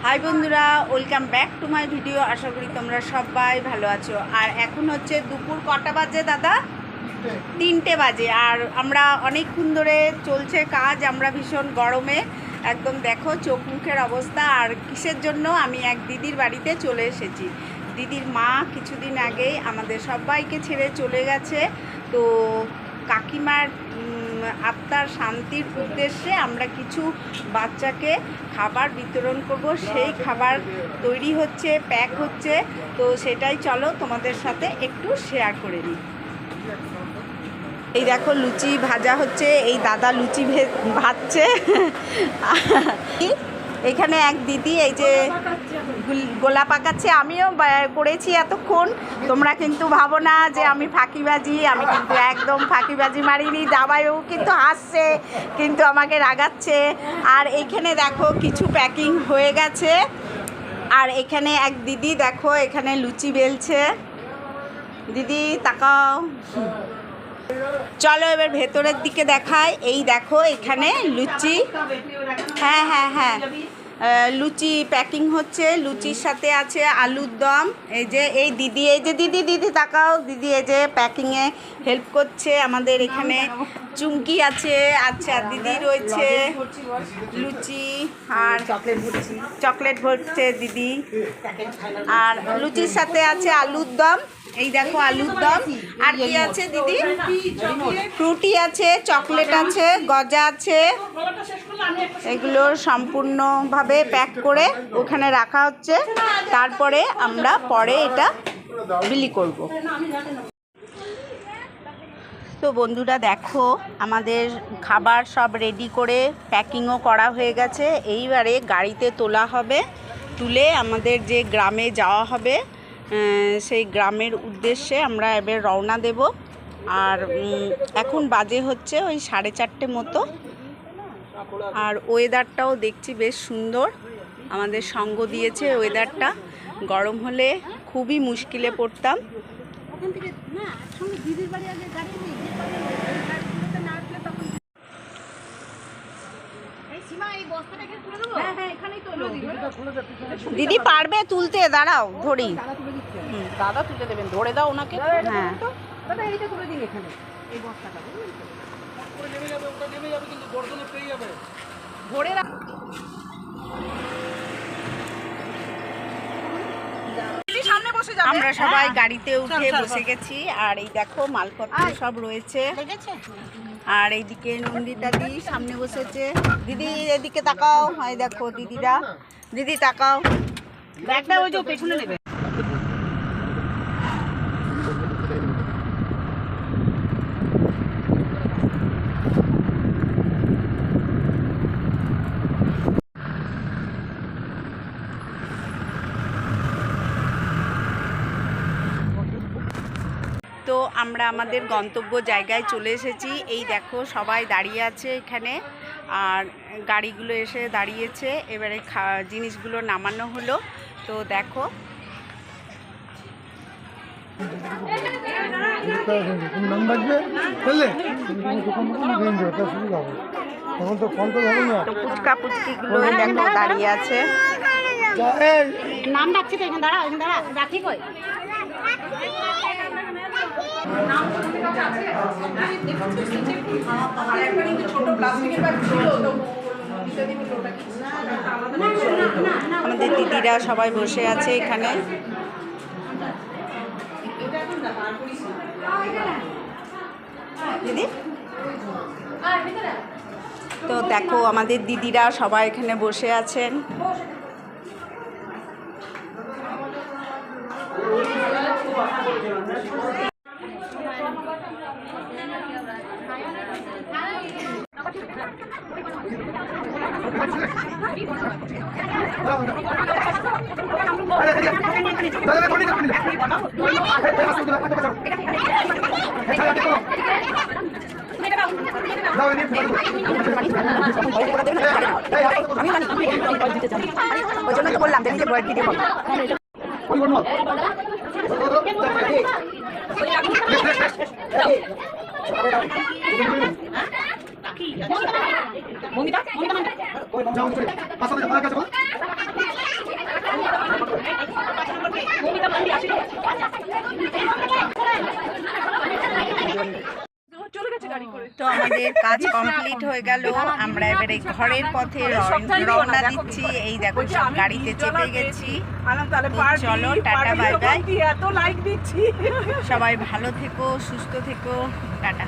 High বন্ধুরা, welcome back to my video. আশা করি তোমরা সবাই ভালো আছো। আর এখন হচ্ছে দুপুর কটা বাজে দাদা? 3টে বাজে। আর আমরা অনেকক্ষণ ধরে চলছে কাজ, আমরা ভীষণ গরমে একদম দেখো চোখ মুখের অবস্থা। আর কিসের জন্য আমি এক দিদির বাড়িতে চলে এসেছি। দিদির মা কিছুদিন আগেই আমাদের সবাইকে ছেড়ে চলে গেছে। তো কাকিমার আত্মার শান্তির উদ্দেশ্যে আমরা কিছু বাচ্চাকে খাবার বিতরণ করব। সেই খাবার তৈরি হচ্ছে, প্যাক হচ্ছে, তো সেটাই চলো তোমাদের সাথে একটু শেয়ার করে নিই। এই দেখো লুচি ভাজা হচ্ছে, এই দাদা লুচি ভাজছে। এখানে এক দিদি এই যে গোলা পাকাচ্ছে, আমিও করেছি এতক্ষণ। তোমরা কিন্তু ভাবো না যে আমি ফাঁকিবাজি, আমি কিন্তু একদম ফাঁকিবাজি মারিনি। জামাইও কিন্তু হাসছে, কিন্তু আমাকে রাগাচ্ছে। আর এইখানে দেখো কিছু প্যাকিং হয়ে গেছে। আর এখানে এক দিদি দেখো এখানে লুচি বেলছে। দিদি তাকাও, চলো এবার ভেতরের দিকে দেখায়। এই দেখো এখানে লুচি, হ্যাঁ হ্যাঁ হ্যাঁ, লুচি প্যাকিং হচ্ছে। লুচির সাথে আছে আলুর দম। এই যে এই দিদি, এই যে দিদি দিদি তাকাও, দিদি এই যে প্যাকিংয়ে হেল্প করছে। আমাদের এখানে চুমকি আছে, আচ্ছা দিদি রয়েছে লুচি আর চকলেট ভরছে দিদি। আর লুচির সাথে আছে আলুর দম, এই দেখো আলুর দম। আর কি আছে দিদি? ফ্রুটি আছে, চকলেট আছে, গজা আছে। এগুলো সম্পূর্ণভাবে প্যাক করে ওখানে রাখা হচ্ছে। তারপরে আমরা পরে এটা বিলি করব। তো বন্ধুরা দেখো আমাদের খাবার সব রেডি করে প্যাকিংও করা হয়ে গেছে। এইবারে গাড়িতে তোলা হবে, তুলে আমাদের যে গ্রামে যাওয়া হবে সেই গ্রামের উদ্দেশ্যে আমরা এবার রওনা দেব। আর এখন বাজে হচ্ছে ওই 4:30 মতো। আর ওয়েদারটাও দেখছি বেশ সুন্দর, আমাদের সঙ্গ দিয়েছে ওয়েদারটা। গরম হলে খুবই মুশকিলে পড়তাম। দিদি পারবে তুলতে? দাঁড়াও ধরি, দাদা তুলে দেবেন, ধরে দাও ওনাকে। হ্যাঁ দাদা এইটা তুলে দিন এখানে, এই বস্তাটা ধরে রাখ। আমরা সবাই গাড়িতে উঠে বসে গেছি। আর এই দেখো মালপত্র সব রয়েছে। আর এইদিকে নন্দিতা দি সামনে বসেছে। দিদি এদিকে তাকাও, হয় দেখো দিদিরা, দিদি তাকাও, ব্যাগটা ওই যে পেছনে নেবে। তো আমরা আমাদের গন্তব্য জায়গায় চলে এসেছি। এই দেখো সবাই দাঁড়িয়ে আছে এখানে, আর গাড়িগুলো এসে দাঁড়িয়েছে। এবারে জিনিসগুলো নামানো হলো। তো দেখো ফুচকা পুচকিগুলো দেখো দাঁড়িয়ে আছে। নাম ডাকছি তো, এখানে দাঁড়া, এখানে দাঁড়া, রাখি কই। আমাদের দিদিরা সবাই বসে আছে এখানে। দিদি তো দেখো আমাদের দিদিরা সবাই এখানে বসে আছেন। ওই জন্য তো বললাম যে ভিডিও মমিতা মমিতা মানে মমিতা মানে আসি চলে গেছে গাড়ি করে। তো আমাদের কাজ কমপ্লিট হয়ে গেল, আমরা এবারে ঘরের পথে রওনা দিচ্ছি। এই দেখো সব গাড়িতে চেপে গেছি। চলো টাটা বাই বাই, এত লাইক দিচ্ছি। সবাই ভালো থেকো, সুস্থ থেকো, টাটা।